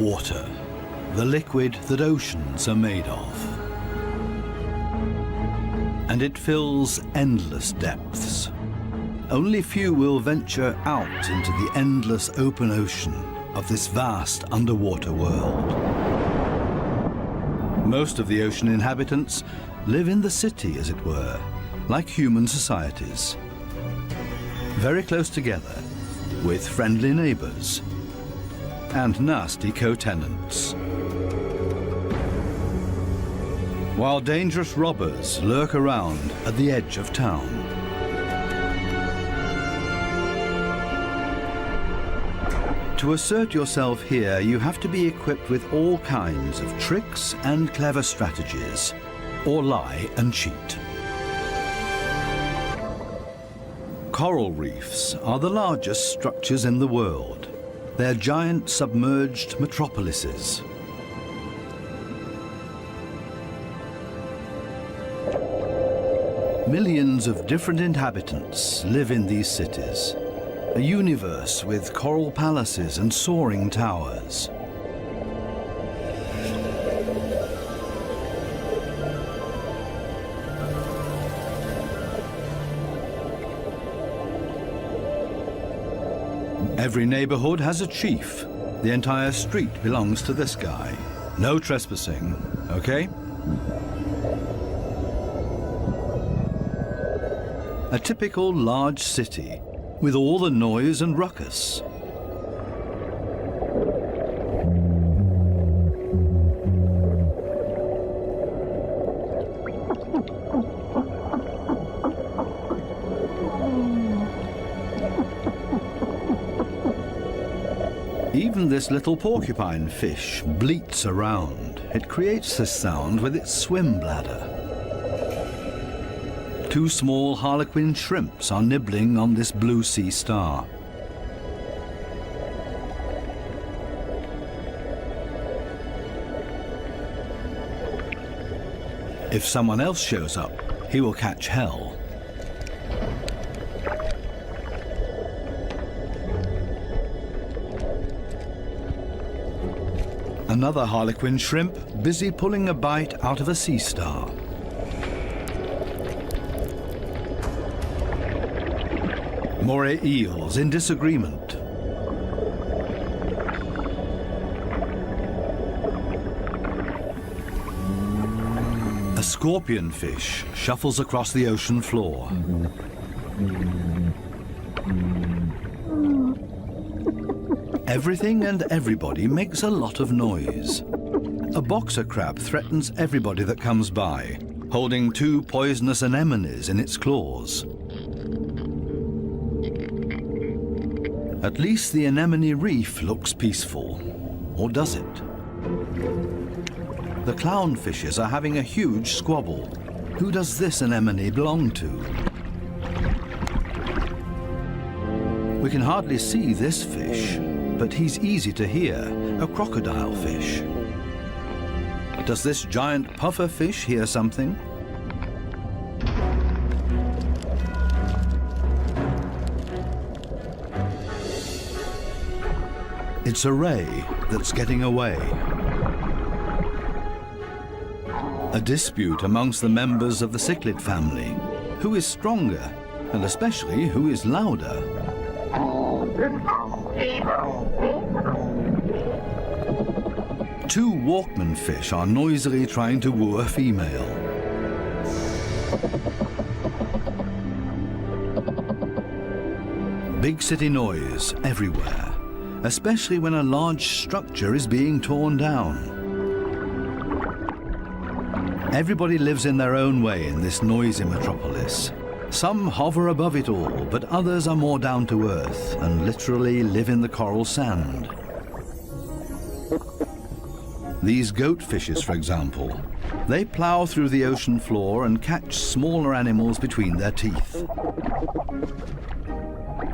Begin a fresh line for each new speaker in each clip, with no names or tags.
Water, the liquid that oceans are made of. And it fills endless depths. Only few will venture out into the endless open ocean of this vast underwater world. Most of the ocean inhabitants live in the city, as it were, like human societies. Very close together, with friendly neighbors and nasty co-tenants. While dangerous robbers lurk around at the edge of town. To assert yourself here, you have to be equipped with all kinds of tricks and clever strategies, or lie and cheat. Coral reefs are the largest structures in the world. They're giant submerged metropolises. Millions of different inhabitants live in these cities, a universe with coral palaces and soaring towers. Every neighborhood has a chief. The entire street belongs to this guy. No trespassing, okay? A typical large city with all the noise and ruckus. Even this little porcupine fish bleats around. It creates this sound with its swim bladder. Two small harlequin shrimps are nibbling on this blue sea star. If someone else shows up, he will catch hell. Another harlequin shrimp busy pulling a bite out of a sea star. Moray eels in disagreement. A scorpion fish shuffles across the ocean floor. Everything and everybody makes a lot of noise. A boxer crab threatens everybody that comes by, holding two poisonous anemones in its claws. At least the anemone reef looks peaceful. Or does it? The clownfishes are having a huge squabble. Who does this anemone belong to? We can hardly see this fish, but he's easy to hear, a crocodile fish. Does this giant puffer fish hear something? It's a ray that's getting away. A dispute amongst the members of the cichlid family. Who is stronger, and especially who is louder? Two Walkman fish are noisily trying to woo a female. Big city noise everywhere, especially when a large structure is being torn down. Everybody lives in their own way in this noisy metropolis. Some hover above it all, but others are more down to earth and literally live in the coral sand. These goat fishes, for example, they plow through the ocean floor and catch smaller animals between their teeth.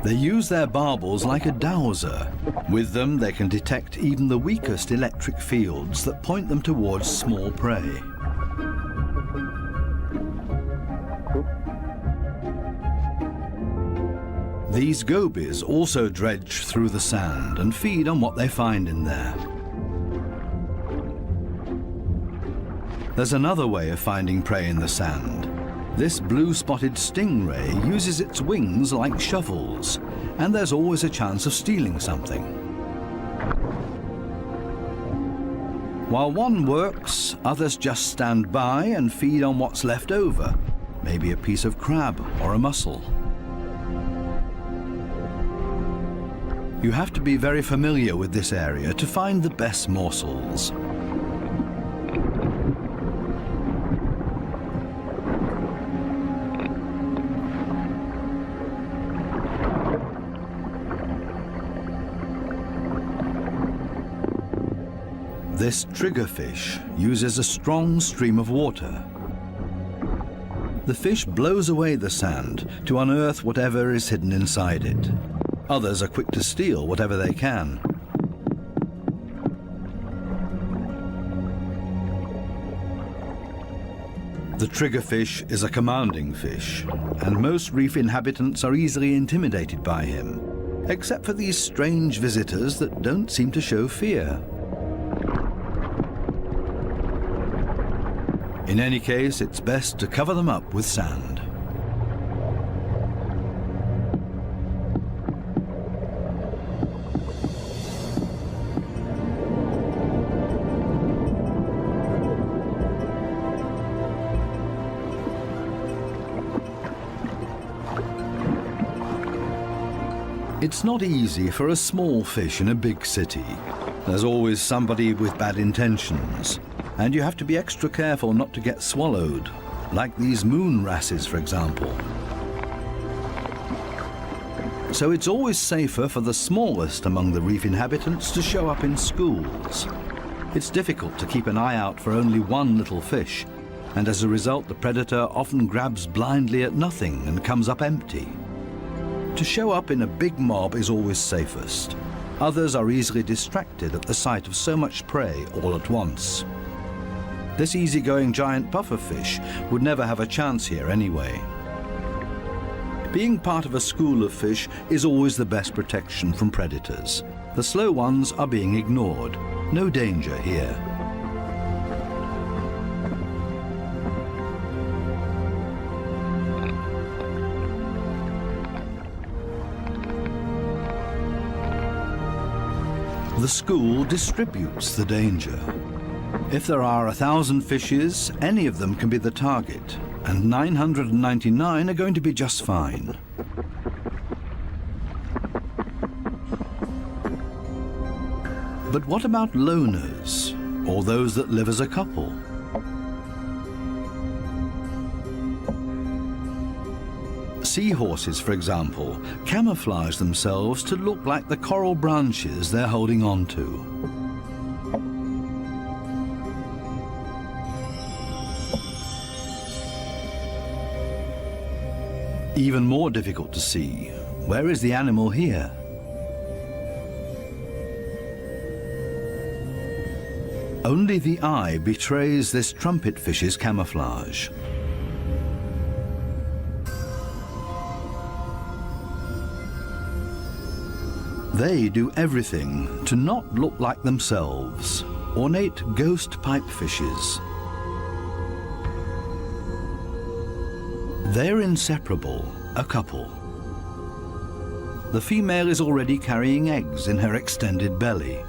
They use their barbels like a dowser. With them, they can detect even the weakest electric fields that point them towards small prey. These gobies also dredge through the sand and feed on what they find in there. There's another way of finding prey in the sand. This blue-spotted stingray uses its wings like shovels, and there's always a chance of stealing something. While one works, others just stand by and feed on what's left over, maybe a piece of crab or a mussel. You have to be very familiar with this area to find the best morsels. This triggerfish uses a strong stream of water. The fish blows away the sand to unearth whatever is hidden inside it. Others are quick to steal whatever they can. The triggerfish is a commanding fish, and most reef inhabitants are easily intimidated by him, except for these strange visitors that don't seem to show fear. In any case, it's best to cover them up with sand. It's not easy for a small fish in a big city. There's always somebody with bad intentions, and you have to be extra careful not to get swallowed, like these moon wrasses, for example. So it's always safer for the smallest among the reef inhabitants to show up in schools. It's difficult to keep an eye out for only one little fish, and as a result the predator often grabs blindly at nothing and comes up empty. To show up in a big mob is always safest. Others are easily distracted at the sight of so much prey all at once. This easygoing giant pufferfish would never have a chance here anyway. Being part of a school of fish is always the best protection from predators. The slow ones are being ignored. No danger here. The school distributes the danger. If there are 1,000 fishes, any of them can be the target, and 999 are going to be just fine. But what about loners, or those that live as a couple? Seahorses, for example, camouflage themselves to look like the coral branches they're holding on to. Even more difficult to see, where is the animal here? Only the eye betrays this trumpetfish's camouflage. They do everything to not look like themselves, ornate ghost pipefishes. They're inseparable, a couple. The female is already carrying eggs in her extended belly.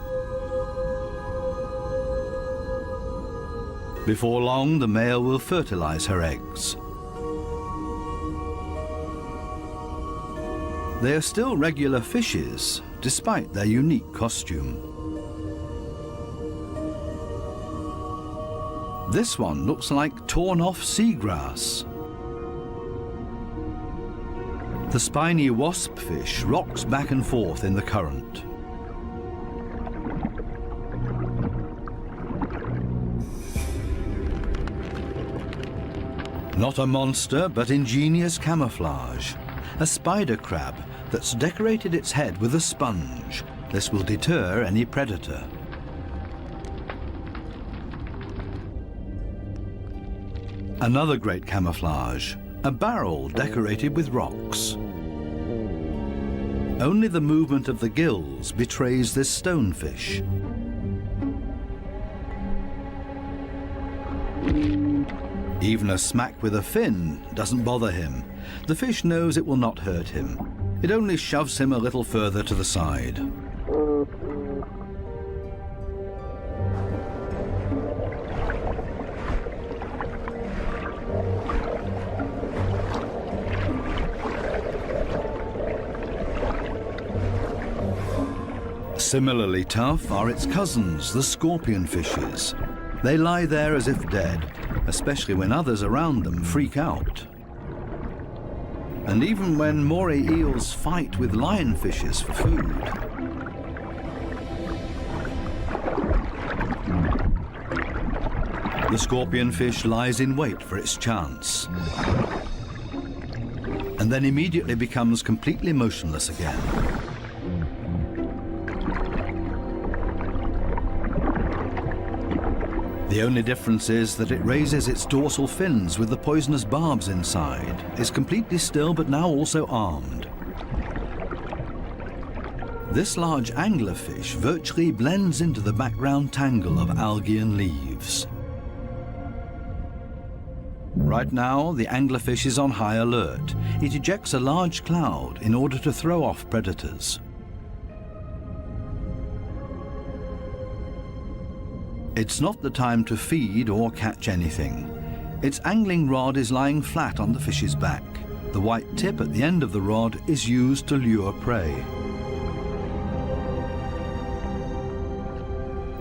Before long, the male will fertilize her eggs. They are still regular fishes, despite their unique costume. This one looks like torn-off seagrass. The spiny waspfish rocks back and forth in the current. Not a monster, but ingenious camouflage. A spider crab that's decorated its head with a sponge. This will deter any predator. Another great camouflage, a barrel decorated with rocks. Only the movement of the gills betrays this stonefish. Even a smack with a fin doesn't bother him. The fish knows it will not hurt him. It only shoves him a little further to the side. Similarly tough are its cousins, the scorpion fishes. They lie there as if dead, especially when others around them freak out. And even when moray eels fight with lionfishes for food. The scorpionfish lies in wait for its chance, and then immediately becomes completely motionless again. The only difference is that it raises its dorsal fins with the poisonous barbs inside, is completely still but now also armed. This large anglerfish virtually blends into the background tangle of algae and leaves. Right now, the anglerfish is on high alert. It ejects a large cloud in order to throw off predators. It's not the time to feed or catch anything. Its angling rod is lying flat on the fish's back. The white tip at the end of the rod is used to lure prey.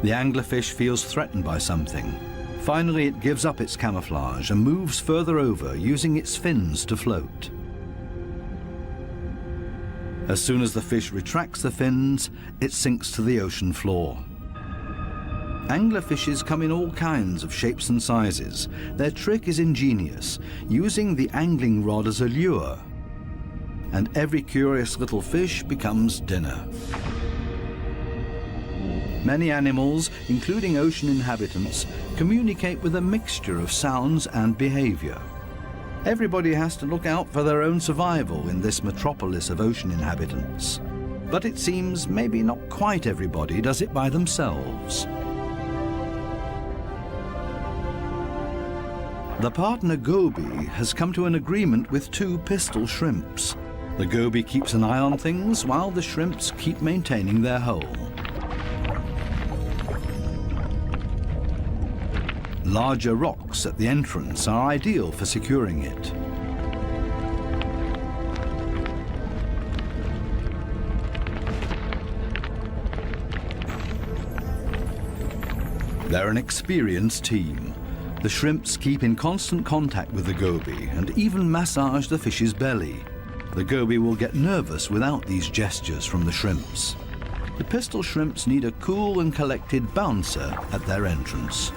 The anglerfish feels threatened by something. Finally, it gives up its camouflage and moves further over, using its fins to float. As soon as the fish retracts the fins, it sinks to the ocean floor. Anglerfishes come in all kinds of shapes and sizes. Their trick is ingenious, using the angling rod as a lure. And every curious little fish becomes dinner. Many animals, including ocean inhabitants, communicate with a mixture of sounds and behavior. Everybody has to look out for their own survival in this metropolis of ocean inhabitants. But it seems maybe not quite everybody does it by themselves. The partner goby has come to an agreement with two pistol shrimps. The goby keeps an eye on things while the shrimps keep maintaining their hole. Larger rocks at the entrance are ideal for securing it. They're an experienced team. The shrimps keep in constant contact with the goby and even massage the fish's belly. The goby will get nervous without these gestures from the shrimps. The pistol shrimps need a cool and collected bouncer at their entrance.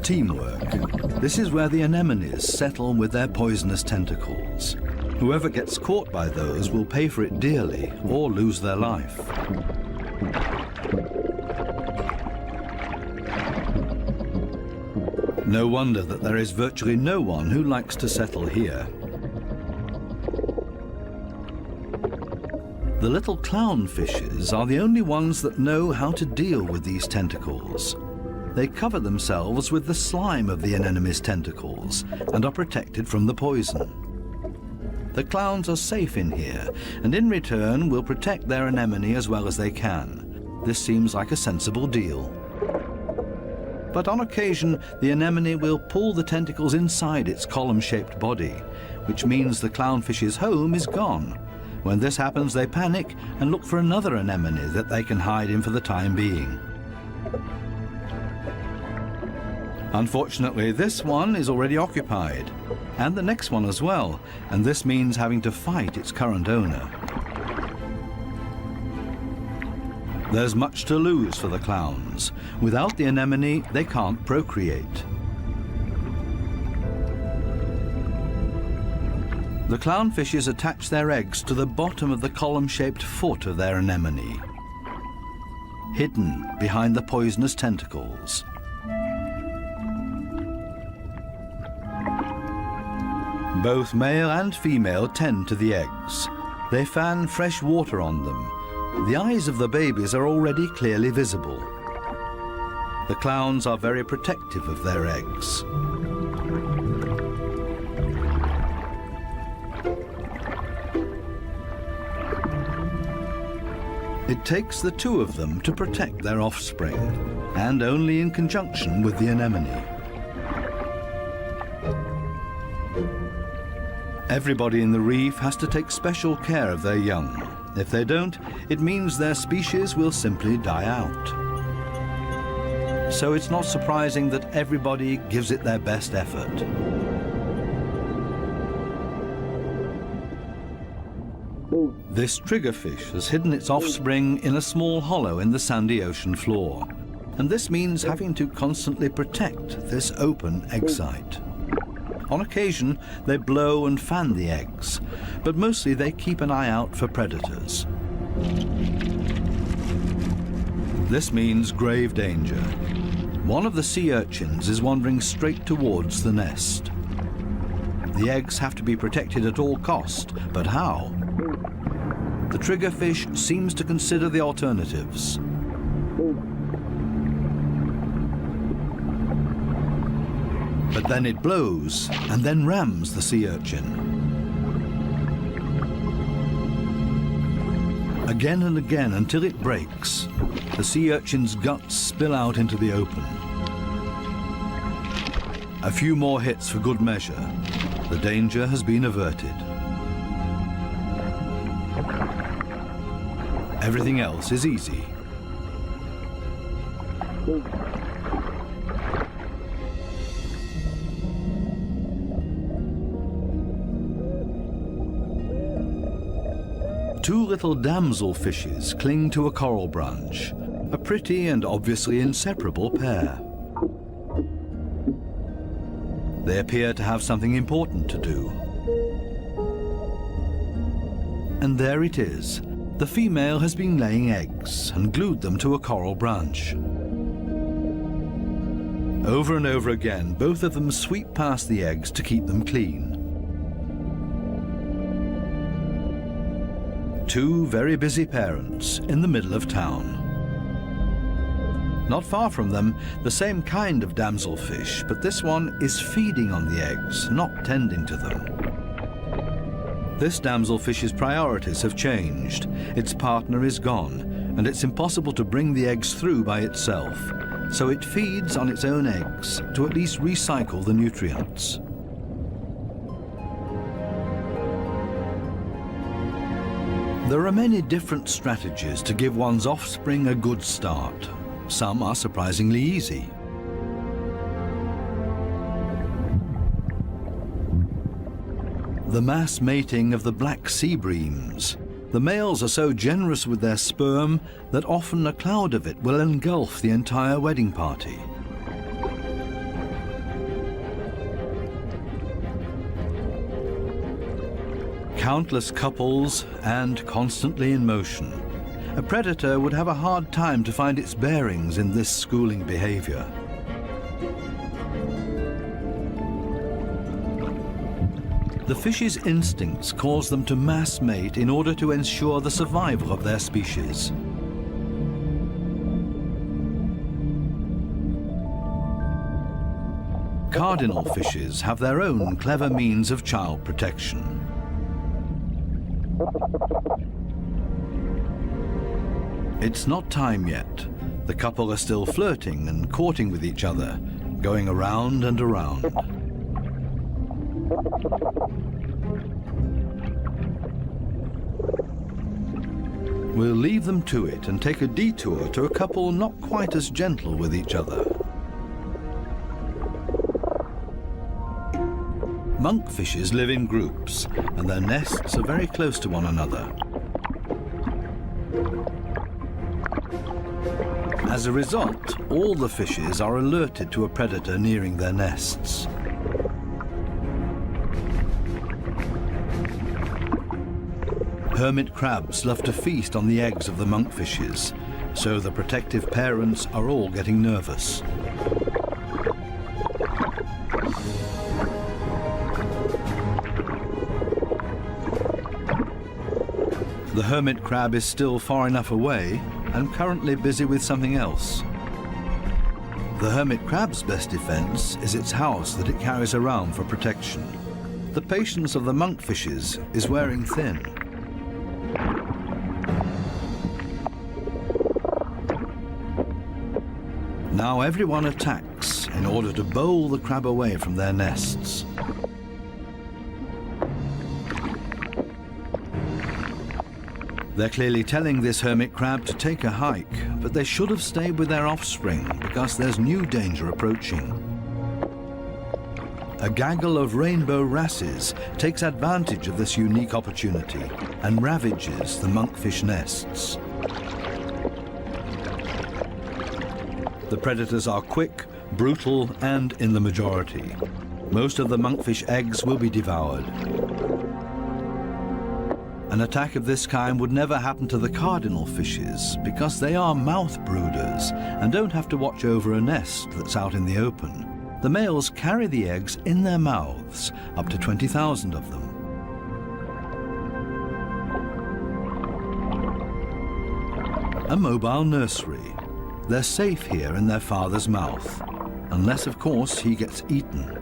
Teamwork. This is where the anemones settle with their poisonous tentacles. Whoever gets caught by those will pay for it dearly or lose their life. No wonder that there is virtually no one who likes to settle here. The little clownfishes are the only ones that know how to deal with these tentacles. They cover themselves with the slime of the anemone's tentacles and are protected from the poison. The clowns are safe in here, and in return will protect their anemone as well as they can. This seems like a sensible deal. But on occasion, the anemone will pull the tentacles inside its column-shaped body, which means the clownfish's home is gone. When this happens, they panic and look for another anemone that they can hide in for the time being. Unfortunately, this one is already occupied, and the next one as well, and this means having to fight its current owner. There's much to lose for the clowns. Without the anemone, they can't procreate. The clownfishes attach their eggs to the bottom of the column-shaped foot of their anemone, hidden behind the poisonous tentacles. Both male and female tend to the eggs. They fan fresh water on them. The eyes of the babies are already clearly visible. The clowns are very protective of their eggs. It takes the two of them to protect their offspring, and only in conjunction with the anemone. Everybody in the reef has to take special care of their young. If they don't, it means their species will simply die out. So it's not surprising that everybody gives it their best effort. This triggerfish has hidden its offspring in a small hollow in the sandy ocean floor, and this means having to constantly protect this open egg site. On occasion, they blow and fan the eggs, but mostly they keep an eye out for predators. This means grave danger. One of the sea urchins is wandering straight towards the nest. The eggs have to be protected at all cost, but how? The triggerfish seems to consider the alternatives. But then it blows and then rams the sea urchin. Again and again until it breaks, the sea urchin's guts spill out into the open. A few more hits for good measure. The danger has been averted. Everything else is easy. Two little damselfishes cling to a coral branch, a pretty and obviously inseparable pair. They appear to have something important to do. And there it is. The female has been laying eggs and glued them to a coral branch. Over and over again, both of them sweep past the eggs to keep them clean. Two very busy parents in the middle of town. Not far from them, the same kind of damselfish, but this one is feeding on the eggs, not tending to them. This damselfish's priorities have changed. Its partner is gone, and it's impossible to bring the eggs through by itself. So it feeds on its own eggs to at least recycle the nutrients. There are many different strategies to give one's offspring a good start. Some are surprisingly easy. The mass mating of the black sea breams. The males are so generous with their sperm that often a cloud of it will engulf the entire wedding party. Countless couples and constantly in motion. A predator would have a hard time to find its bearings in this schooling behavior. The fish's instincts cause them to mass mate in order to ensure the survival of their species. Cardinal fishes have their own clever means of child protection. It's not time yet. The couple are still flirting and courting with each other, going around and around. We'll leave them to it and take a detour to a couple not quite as gentle with each other. Monkfishes live in groups, and their nests are very close to one another. As a result, all the fishes are alerted to a predator nearing their nests. Hermit crabs love to feast on the eggs of the monkfishes, so the protective parents are all getting nervous. The hermit crab is still far enough away and currently busy with something else. The hermit crab's best defense is its house that it carries around for protection. The patience of the monkfishes is wearing thin. Now everyone attacks in order to bowl the crab away from their nests. They're clearly telling this hermit crab to take a hike, but they should have stayed with their offspring because there's new danger approaching. A gaggle of rainbow wrasses takes advantage of this unique opportunity and ravages the monkfish nests. The predators are quick, brutal, and in the majority. Most of the monkfish eggs will be devoured. An attack of this kind would never happen to the cardinal fishes because they are mouth brooders and don't have to watch over a nest that's out in the open. The males carry the eggs in their mouths, up to 20,000 of them. A mobile nursery. They're safe here in their father's mouth, unless, of course, he gets eaten.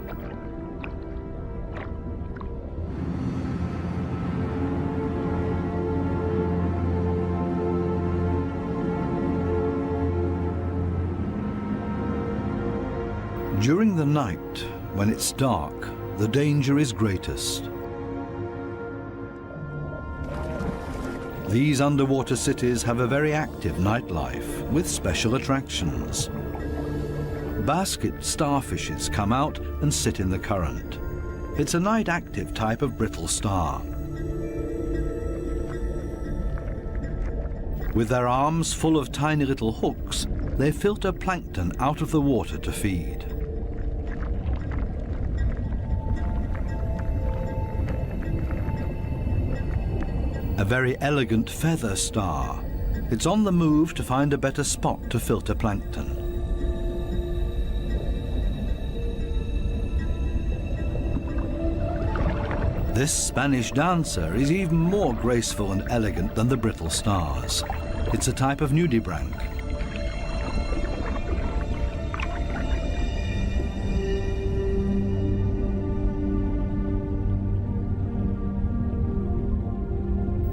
During the night, when it's dark, the danger is greatest. These underwater cities have a very active nightlife with special attractions. Basket starfishes come out and sit in the current. It's a night-active type of brittle star. With their arms full of tiny little hooks, they filter plankton out of the water to feed. A very elegant feather star. It's on the move to find a better spot to filter plankton. This Spanish dancer is even more graceful and elegant than the brittle stars. It's a type of nudibranch.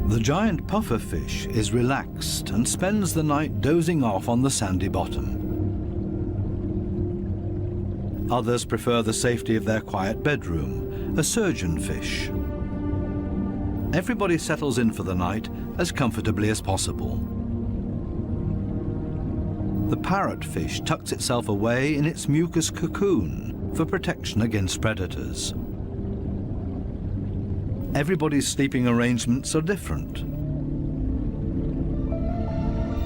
The giant pufferfish is relaxed and spends the night dozing off on the sandy bottom. Others prefer the safety of their quiet bedroom, a surgeonfish. Everybody settles in for the night as comfortably as possible. The parrotfish tucks itself away in its mucus cocoon for protection against predators. Everybody's sleeping arrangements are different.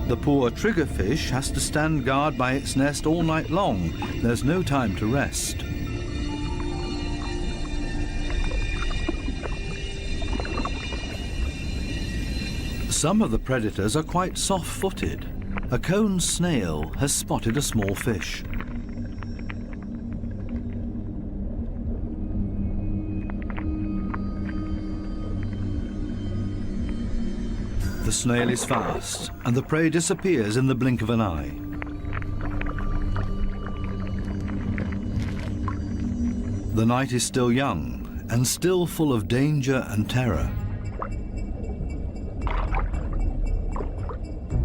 The poor triggerfish has to stand guard by its nest all night long. There's no time to rest. Some of the predators are quite soft-footed. A cone snail has spotted a small fish. The snail is fast, and the prey disappears in the blink of an eye. The night is still young, and still full of danger and terror.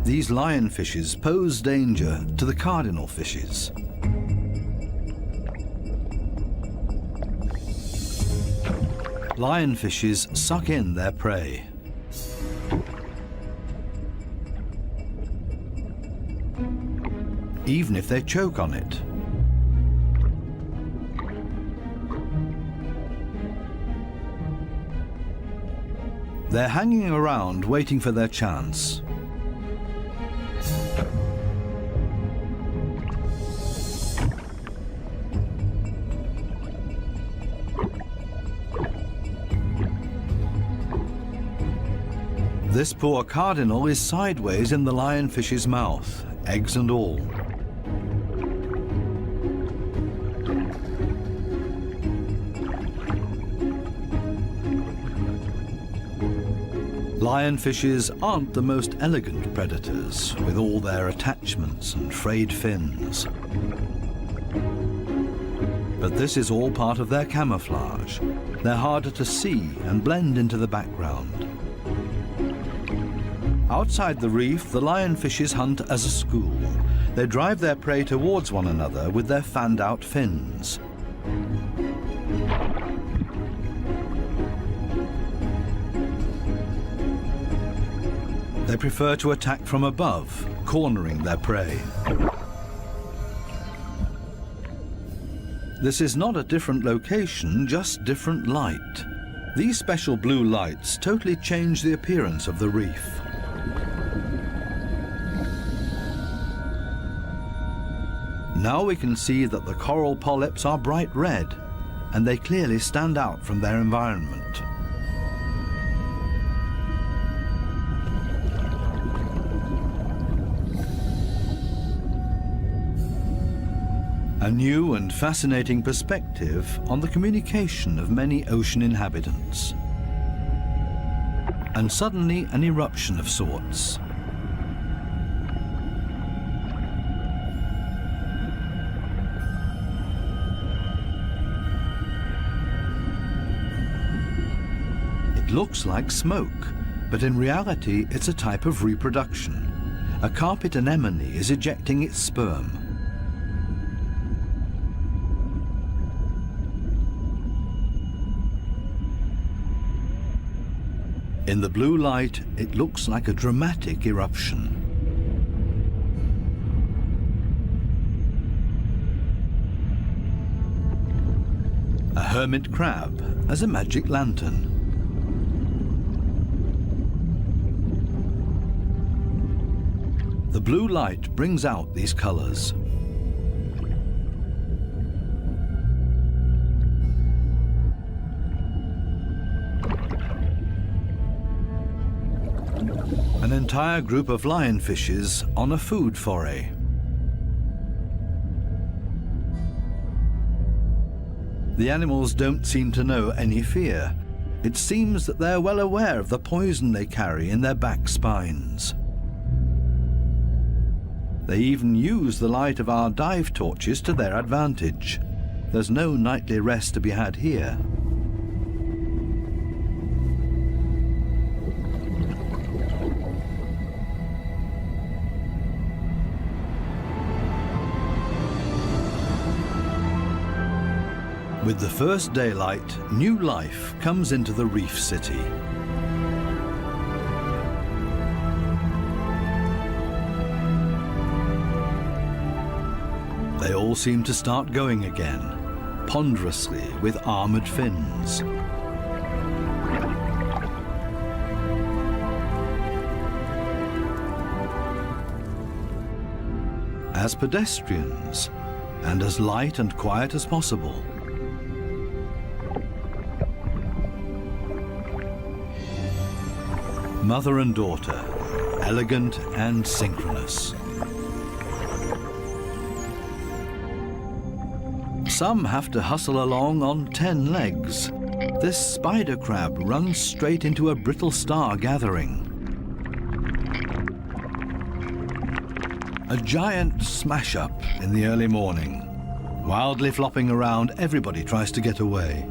These lionfishes pose danger to the cardinal fishes. Lionfishes suck in their prey. Even if they choke on it. They're hanging around waiting for their chance. This poor cardinal is sideways in the lionfish's mouth, eggs and all. Lionfishes aren't the most elegant predators, with all their attachments and frayed fins. But this is all part of their camouflage. They're harder to see and blend into the background. Outside the reef, the lionfishes hunt as a school. They drive their prey towards one another with their fanned-out fins. They prefer to attack from above, cornering their prey. This is not a different location, just different light. These special blue lights totally change the appearance of the reef. Now we can see that the coral polyps are bright red, and they clearly stand out from their environment. A new and fascinating perspective on the communication of many ocean inhabitants. And suddenly an eruption of sorts. It looks like smoke, but in reality it's a type of reproduction. A carpet anemone is ejecting its sperm. In the blue light, it looks like a dramatic eruption. A hermit crab as a magic lantern. The blue light brings out these colors. An entire group of lionfishes on a food foray. The animals don't seem to know any fear. It seems that they're well aware of the poison they carry in their back spines. They even use the light of our dive torches to their advantage. There's no nightly rest to be had here. With the first daylight, new life comes into the reef city. They all seem to start going again, ponderously with armored fins. As pedestrians, and as light and quiet as possible. Mother and daughter, elegant and synchronous. Some have to hustle along on 10 legs. This spider crab runs straight into a brittle star gathering. A giant smash-up in the early morning. Wildly flopping around, everybody tries to get away.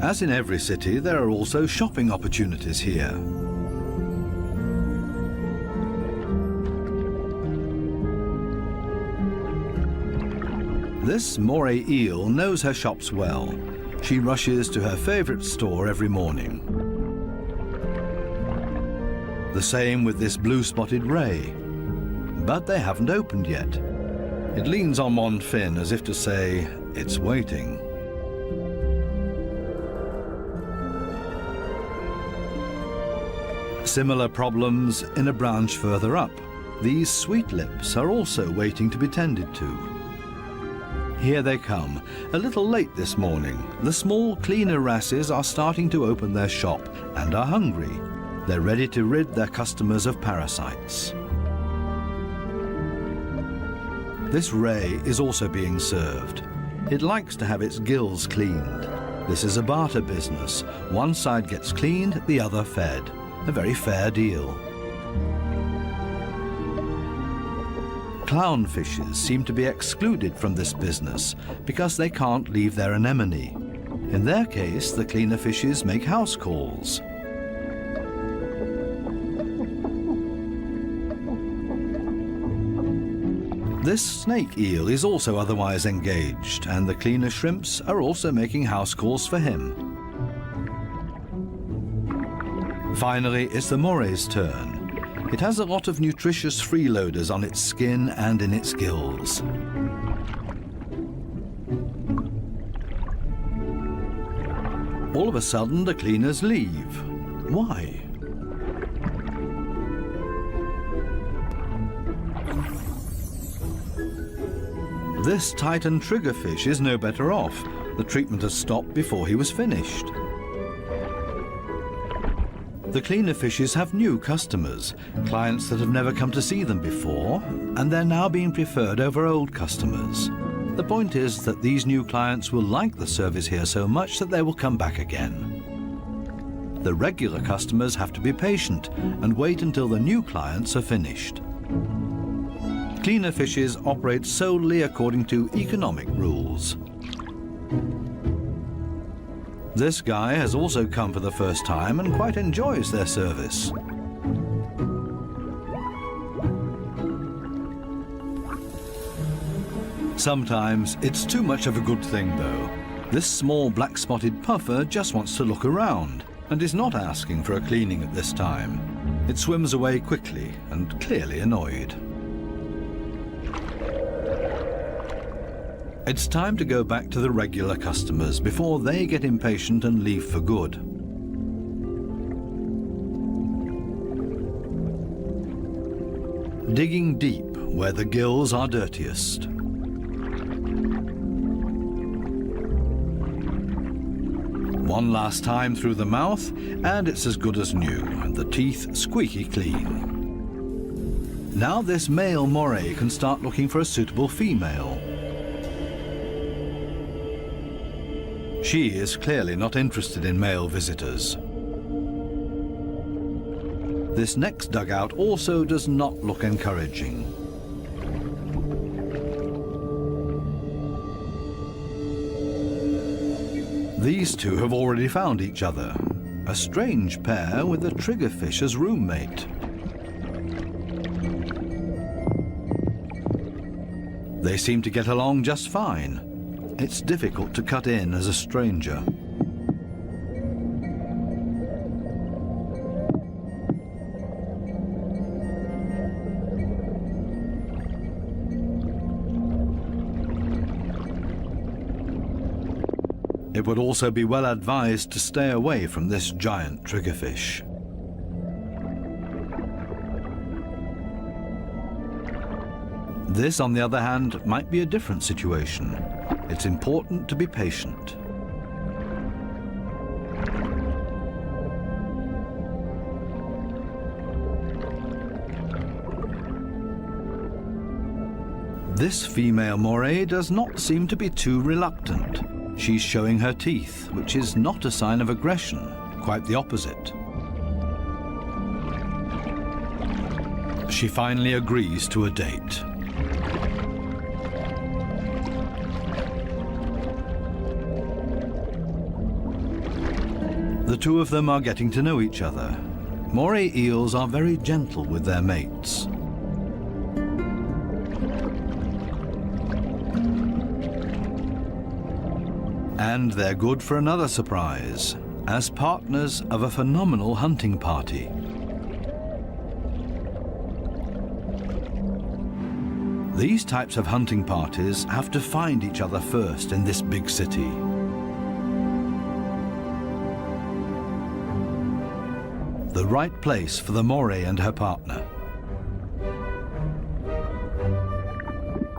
As in every city, there are also shopping opportunities here. This moray eel knows her shops well. She rushes to her favorite store every morning. The same with this blue-spotted ray. But they haven't opened yet. It leans on one fin as if to say, it's waiting. Similar problems in a branch further up. These sweetlips are also waiting to be tended to. Here they come, a little late this morning. The small, cleaner wrasses are starting to open their shop and are hungry. They're ready to rid their customers of parasites. This ray is also being served. It likes to have its gills cleaned. This is a barter business. One side gets cleaned, the other fed. A very fair deal. Clownfishes seem to be excluded from this business because they can't leave their anemone. In their case, the cleaner fishes make house calls. This snake eel is also otherwise engaged, and the cleaner shrimps are also making house calls for him. Finally, it's the moray's turn. It has a lot of nutritious freeloaders on its skin and in its gills. All of a sudden, the cleaners leave. Why? This Titan triggerfish is no better off. The treatment has stopped before he was finished. The cleaner fishes have new customers, clients that have never come to see them before, and they're now being preferred over old customers. The point is that these new clients will like the service here so much that they will come back again. The regular customers have to be patient and wait until the new clients are finished. Cleaner fishes operate solely according to economic rules. This guy has also come for the first time and quite enjoys their service. Sometimes it's too much of a good thing, though. This small black-spotted puffer just wants to look around and is not asking for a cleaning at this time. It swims away quickly and clearly annoyed. It's time to go back to the regular customers before they get impatient and leave for good. Digging deep where the gills are dirtiest. One last time through the mouth, and it's as good as new, and the teeth squeaky clean. Now this male moray can start looking for a suitable female. She is clearly not interested in male visitors. This next dugout also does not look encouraging. These two have already found each other. A strange pair with a triggerfish as roommate. They seem to get along just fine. It's difficult to cut in as a stranger. It would also be well advised to stay away from this giant triggerfish. This, on the other hand, might be a different situation. It's important to be patient. This female moray does not seem to be too reluctant. She's showing her teeth, which is not a sign of aggression, quite the opposite. She finally agrees to a date. The two of them are getting to know each other. Moray eels are very gentle with their mates. And they're good for another surprise, as partners of a phenomenal hunting party. These types of hunting parties have to find each other first in this big city. The right place for the moray and her partner.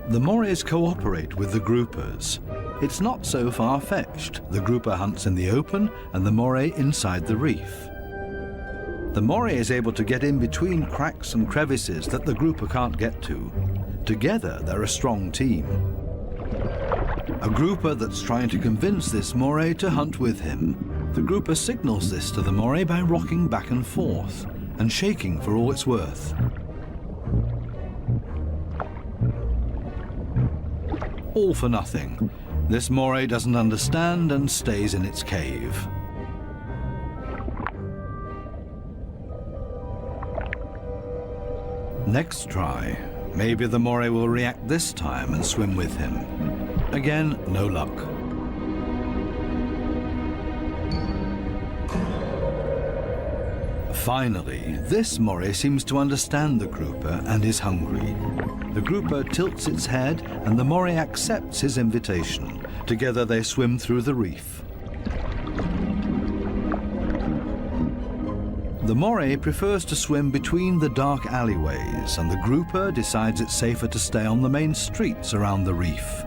The morays cooperate with the groupers. It's not so far-fetched. The grouper hunts in the open and the moray inside the reef. The moray is able to get in between cracks and crevices that the grouper can't get to. Together, they're a strong team. A grouper that's trying to convince this moray to hunt with him. The grouper signals this to the moray by rocking back and forth and shaking for all it's worth. All for nothing. This moray doesn't understand and stays in its cave. Next try. Maybe the moray will react this time and swim with him. Again, no luck. Finally, this moray seems to understand the grouper and is hungry. The grouper tilts its head and the moray accepts his invitation. Together they swim through the reef. The moray prefers to swim between the dark alleyways, and the grouper decides it's safer to stay on the main streets around the reef.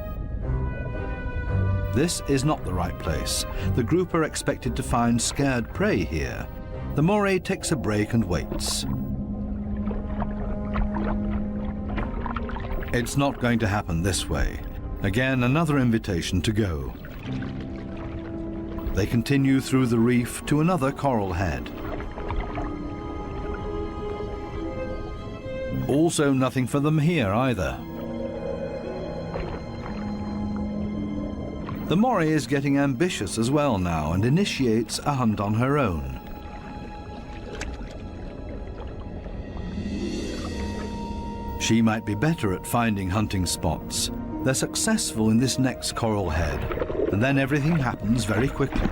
This is not the right place. The grouper expected to find scared prey here. The moray takes a break and waits. It's not going to happen this way. Again, another invitation to go. They continue through the reef to another coral head. Also nothing for them here either. The moray is getting ambitious as well now and initiates a hunt on her own. She might be better at finding hunting spots. They're successful in this next coral head, and then everything happens very quickly.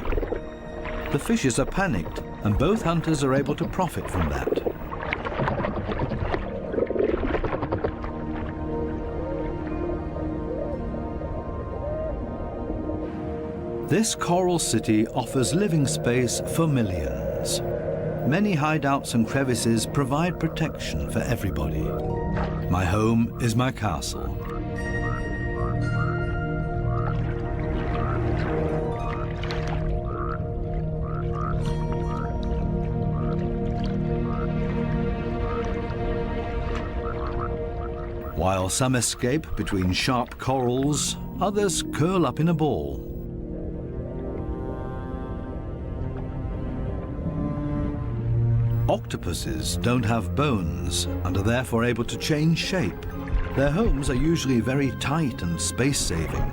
The fishes are panicked, and both hunters are able to profit from that. This coral city offers living space for millions. Many hideouts and crevices provide protection for everybody. My home is my castle. While some escape between sharp corals, others curl up in a ball. Octopuses don't have bones and are therefore able to change shape. Their homes are usually very tight and space-saving.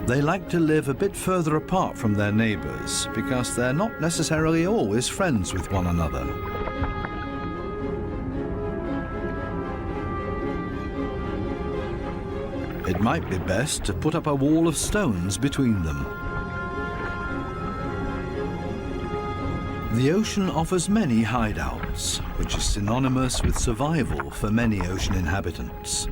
They like to live a bit further apart from their neighbors because they're not necessarily always friends with one another. It might be best to put up a wall of stones between them. The ocean offers many hideouts, which is synonymous with survival for many ocean inhabitants.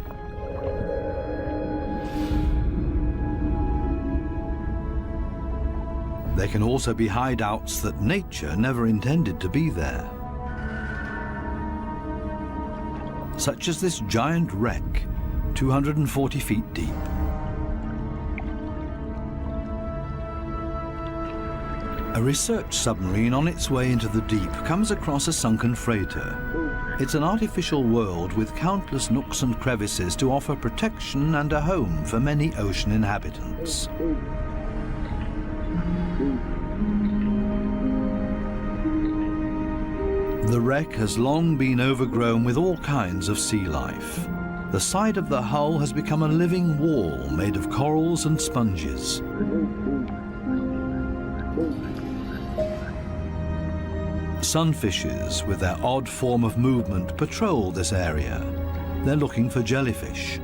They can also be hideouts that nature never intended to be there. Such as this giant wreck, 240 feet deep. A research submarine on its way into the deep comes across a sunken freighter. It's an artificial world with countless nooks and crevices to offer protection and a home for many ocean inhabitants. The wreck has long been overgrown with all kinds of sea life. The side of the hull has become a living wall made of corals and sponges. Sunfishes, with their odd form of movement, patrol this area. They're looking for jellyfish.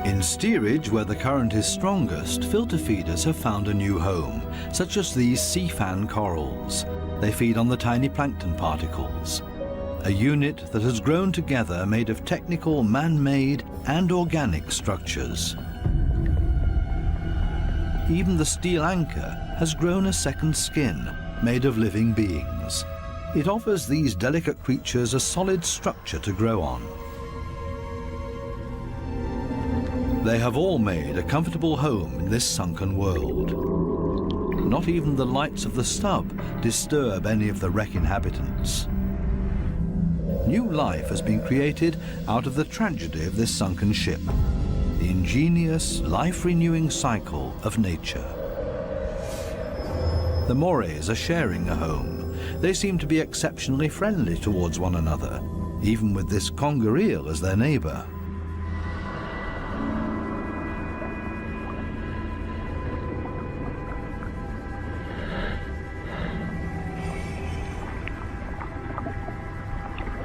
In steerage, where the current is strongest, filter feeders have found a new home, such as these sea fan corals. They feed on the tiny plankton particles. A unit that has grown together made of technical, man-made and organic structures. Even the steel anchor has grown a second skin, made of living beings. It offers these delicate creatures a solid structure to grow on. They have all made a comfortable home in this sunken world. Not even the lights of the stub disturb any of the wreck inhabitants. New life has been created out of the tragedy of this sunken ship, the ingenious, life-renewing cycle of nature. The Morays are sharing a home. They seem to be exceptionally friendly towards one another, even with this conger eel as their neighbour.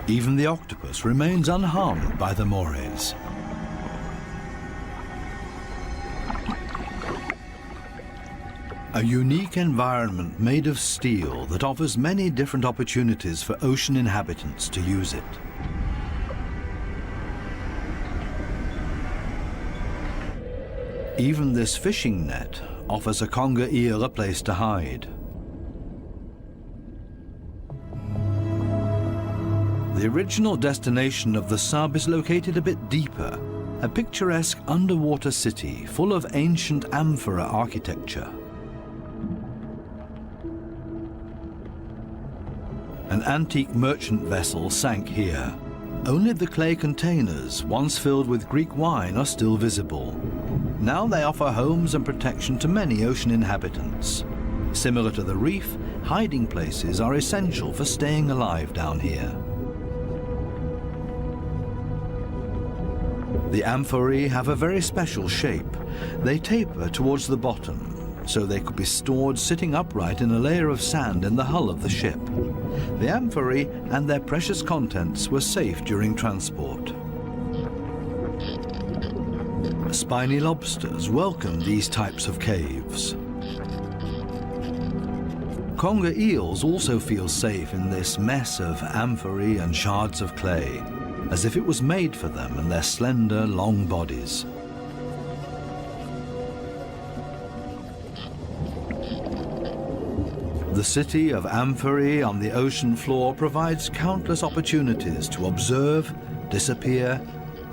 Even the octopus remains unharmed by the Morays. A unique environment made of steel that offers many different opportunities for ocean inhabitants to use it. Even this fishing net offers a conger eel a place to hide. The original destination of the sub is located a bit deeper, a picturesque underwater city full of ancient amphora architecture. An antique merchant vessel sank here. Only the clay containers, once filled with Greek wine, are still visible. Now they offer homes and protection to many ocean inhabitants. Similar to the reef, hiding places are essential for staying alive down here. The amphorae have a very special shape. They taper towards the bottom, so they could be stored sitting upright in a layer of sand in the hull of the ship. The amphorae and their precious contents were safe during transport. Spiny lobsters welcome these types of caves. Conger eels also feel safe in this mess of amphorae and shards of clay, as if it was made for them and their slender, long bodies. The city of amphorae on the ocean floor provides countless opportunities to observe, disappear,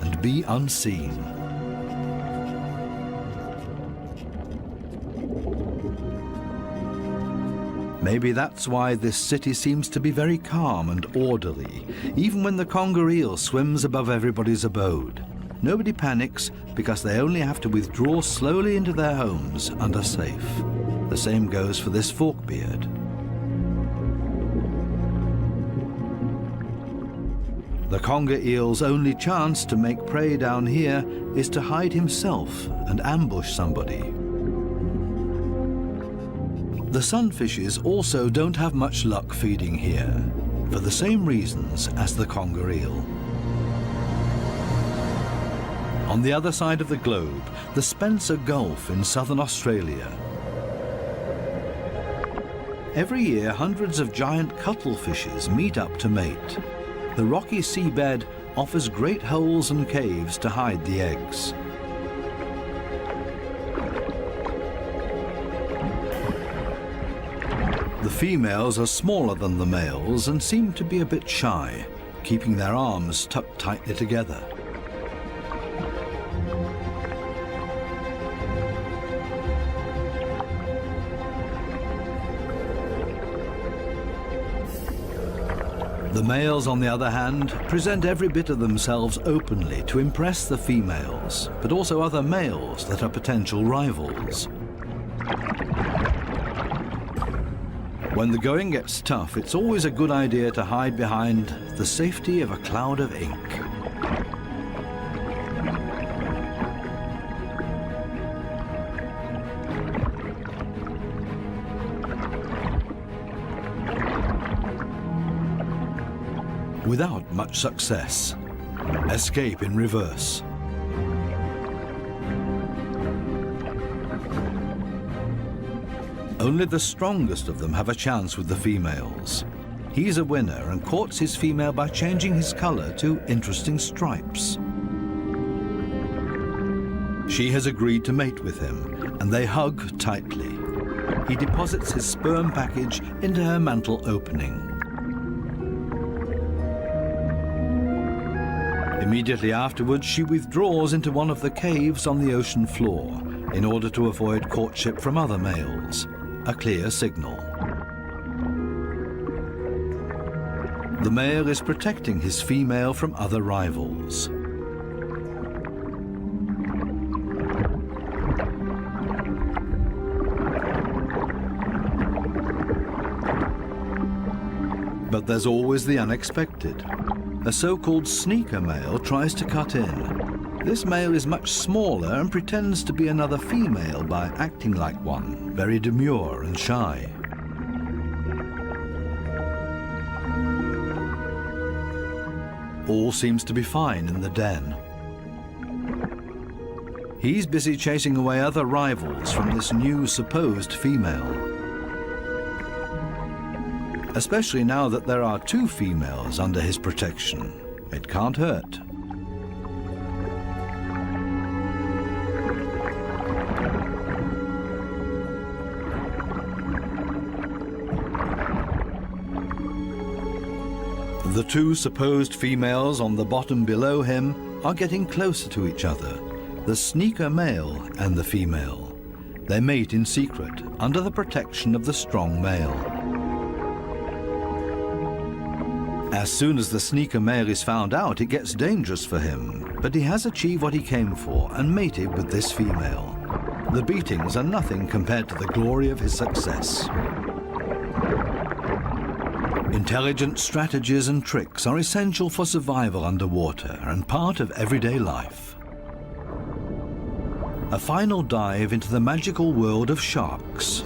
and be unseen. Maybe that's why this city seems to be very calm and orderly, even when the conger eel swims above everybody's abode. Nobody panics because they only have to withdraw slowly into their homes and are safe. The same goes for this forkbeard. The conger eel's only chance to make prey down here is to hide himself and ambush somebody. The sunfishes also don't have much luck feeding here, for the same reasons as the conger eel. On the other side of the globe, the Spencer Gulf in southern Australia. Every year, hundreds of giant cuttlefishes meet up to mate. The rocky seabed offers great holes and caves to hide the eggs. The females are smaller than the males and seem to be a bit shy, keeping their arms tucked tightly together. The males, on the other hand, present every bit of themselves openly to impress the females, but also other males that are potential rivals. When the going gets tough, it's always a good idea to hide behind the safety of a cloud of ink. Without much success. Escape in reverse. Only the strongest of them have a chance with the females. He's a winner and courts his female by changing his color to interesting stripes. She has agreed to mate with him, and they hug tightly. He deposits his sperm package into her mantle opening. Immediately afterwards, she withdraws into one of the caves on the ocean floor in order to avoid courtship from other males, a clear signal. The male is protecting his female from other rivals. But there's always the unexpected. A so-called sneaker male tries to cut in. This male is much smaller and pretends to be another female by acting like one, very demure and shy. All seems to be fine in the den. He's busy chasing away other rivals from this new supposed female. Especially now that there are two females under his protection. It can't hurt. The two supposed females on the bottom below him are getting closer to each other, the sneaker male and the female. They mate in secret, under the protection of the strong male. As soon as the sneaker male is found out, it gets dangerous for him, but he has achieved what he came for and mated with this female. The beatings are nothing compared to the glory of his success. Intelligent strategies and tricks are essential for survival underwater and part of everyday life. A final dive into the magical world of sharks.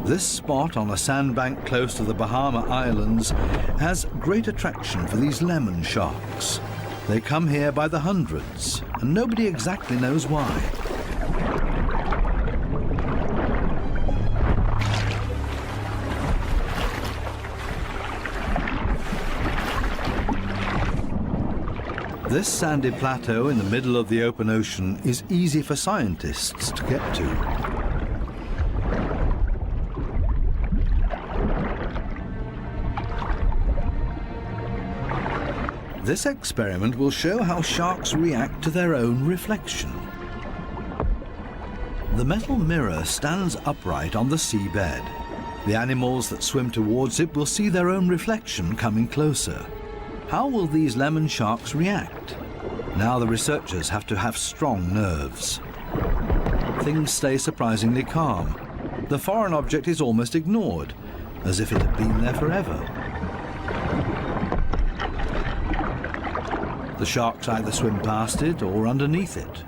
This spot on a sandbank close to the Bahama Islands has great attraction for these lemon sharks. They come here by the hundreds, and nobody exactly knows why. This sandy plateau in the middle of the open ocean is easy for scientists to get to. This experiment will show how sharks react to their own reflection. The metal mirror stands upright on the seabed. The animals that swim towards it will see their own reflection coming closer. How will these lemon sharks react? Now the researchers have to have strong nerves. Things stay surprisingly calm. The foreign object is almost ignored, as if it had been there forever. The sharks either swim past it or underneath it.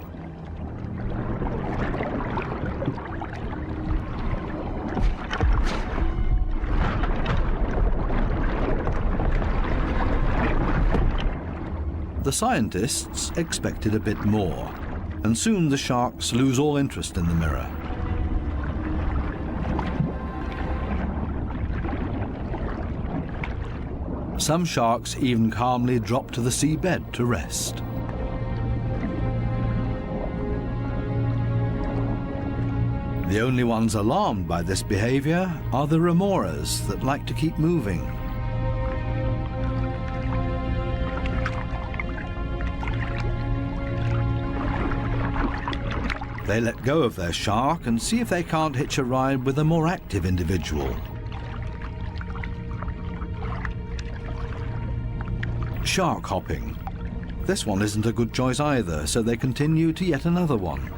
The scientists expected a bit more, and soon the sharks lose all interest in the mirror. Some sharks even calmly drop to the seabed to rest. The only ones alarmed by this behavior are the remoras that like to keep moving. They let go of their shark and see if they can't hitch a ride with a more active individual. Shark hopping. This one isn't a good choice either, so they continue to yet another one.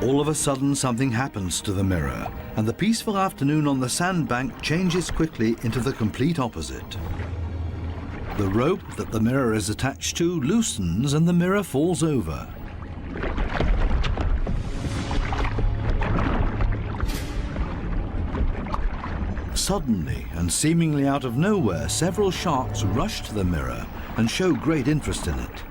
All of a sudden, something happens to the mirror, and the peaceful afternoon on the sandbank changes quickly into the complete opposite. The rope that the mirror is attached to loosens and the mirror falls over. Suddenly, and seemingly out of nowhere, several sharks rush to the mirror and show great interest in it.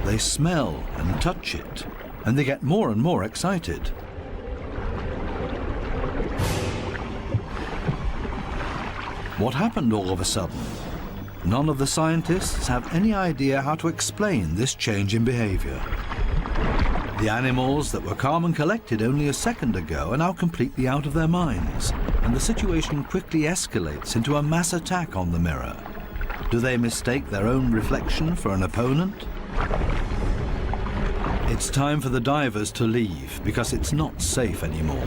They smell and touch it, and they get more and more excited. What happened all of a sudden? none of the scientists have any idea how to explain this change in behavior. The animals that were calm and collected only a second ago are now completely out of their minds, and the situation quickly escalates into a mass attack on the mirror. Do they mistake their own reflection for an opponent? It's time for the divers to leave because it's not safe anymore.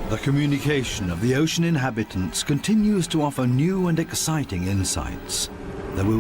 The communication of the ocean inhabitants continues to offer new and exciting insights. There will